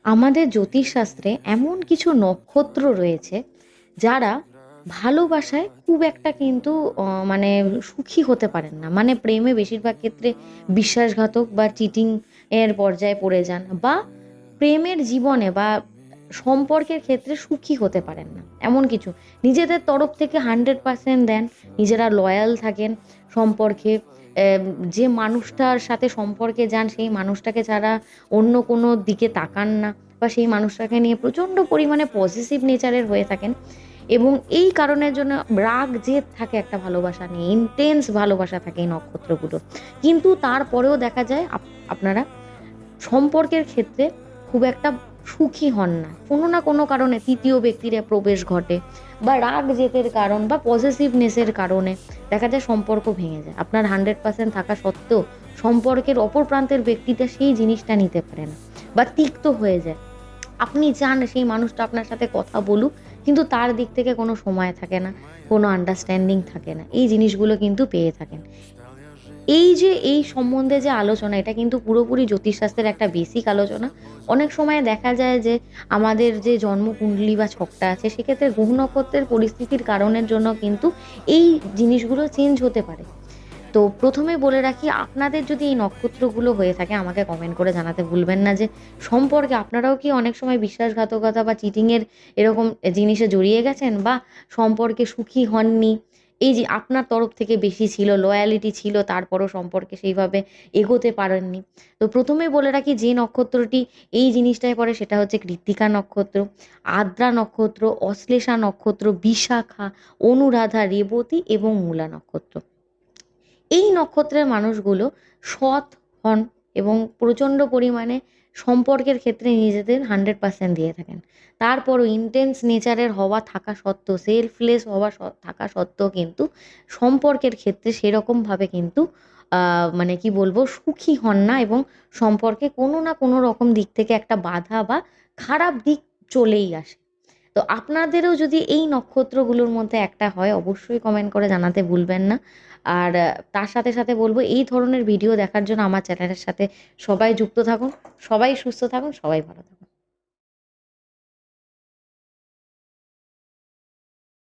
আমাদের জ্যোতিষশাস্ত্রে এমন কিছু নক্ষত্র রয়েছে যারা ভালোবাসায় খুব একটা কিন্তু মানে সুখী হতে পারেন না, মানে প্রেমে বেশিরভাগ ক্ষেত্রে বিশ্বাসঘাতক বা চিটিং এর পর্যায়ে পড়ে যান, বা প্রেমের জীবনে বা সম্পর্কের ক্ষেত্রে সুখী হতে পারেন না। এমন কিছু নিজেদের তরফ থেকে 100% দেন, নিজেরা লয়াল থাকেন সম্পর্কে। আহ, যে মানুষটার সাথে সম্পর্কে যান সেই মানুষটাকে ছাড়া অন্য কোনো দিকে তাকান না, বা সেই মানুষটাকে নিয়ে প্রচণ্ড পরিমাণে পজিটিভ নেচারের হয়ে থাকেন। এবং এই কারণের জন্য রাগ জেদ থাকে একটা ভালোবাসা নিয়ে, ইন্টেন্স ভালোবাসা থাকে এই নক্ষত্রগুলো। কিন্তু তারপরেও দেখা যায় আপনারা সম্পর্কের ক্ষেত্রে খুব একটা সুখী হন না, কোনো না কোনো কারণে তৃতীয় ব্যক্তির প্রবেশ ঘটে, বা রাগ জেদের কারণ বা পজিটিভনেসের কারণে দেখা যায় সম্পর্ক ভেঙে যায়। আপনার 100% থাকা সত্ত্বেও সম্পর্কের অপর প্রান্তের ব্যক্তিটা সেই জিনিসটা নিতে পারে না, বা তিক্ত হয়ে যায়। আপনি চান সেই মানুষটা আপনার সাথে কথা বলুক, কিন্তু তার দিক থেকে কোনো সময় থাকে না, কোনো আন্ডারস্ট্যান্ডিং থাকে না, এই জিনিসগুলো কিন্তু পেয়ে থাকেন। এই যে এই সম্বন্ধে যে আলোচনা, এটা কিন্তু পুরোপুরি জ্যোতিষশাস্ত্রের একটা বেসিক আলোচনা। অনেক সময় দেখা যায় যে আমাদের যে জন্মকুণ্ডলী বা ছকটা আছে সেক্ষেত্রে গ্রহ নক্ষত্রের পরিস্থিতির কারণের জন্য কিন্তু এই জিনিসগুলো চেঞ্জ হতে পারে। তো প্রথমে বলে রাখি, আপনাদের যদি এই নক্ষত্রগুলো হয়ে থাকে আমাকে কমেন্ট করে জানাতে ভুলবেন না যে সম্পর্কে আপনারাও কি অনেক সময় বিশ্বাসঘাতকতা বা চিটিংয়ের এরকম জিনিসে জড়িয়ে গেছেন, বা সম্পর্কে সুখী হননি। এই যে আপনার তরফ থেকে বেশি ছিল, লয়ালিটি ছিল, তারপরও সম্পর্কে সেইভাবে এগোতে পারেননি। তো প্রথমে বলে রাখি, যে নক্ষত্রটি এই জিনিসটায় পড়ে সেটা হচ্ছে কৃত্তিকা নক্ষত্র, আদ্রা নক্ষত্র, অশ্লেষা নক্ষত্র, বিশাখা, অনুরাধা, রেবতী এবং মূলা নক্ষত্র। এই নক্ষত্রের মানুষগুলো সৎ হন এবং প্রচণ্ড পরিমাণে সম্পর্কের ক্ষেত্রে নিজেদের 100% দিয়ে থাকেন। তারপরও ইন্টেন্স নেচারের হওয়া থাকা সত্ত্বেও, সেলফলেস হওয়া থাকা সত্ত্বেও কিন্তু সম্পর্কের ক্ষেত্রে সেরকমভাবে কিন্তু মানে কি বলবো, সুখী হন না, এবং সম্পর্কে কোনো না কোনো রকম দিক থেকে একটা বাধা বা খারাপ দিক চলেই আসে। তো আপনাদেরও যদি এই নক্ষত্রগুলোর মধ্যে একটা হয় অবশ্যই কমেন্ট করে জানাতে ভুলবেন না। আর তার সাথে সাথে বলবো, এই ধরনের ভিডিও দেখার জন্য আমার চ্যানেলের সাথে সবাই যুক্ত থাকুন, সবাই সুস্থ থাকুন, সবাই ভালো থাকুন।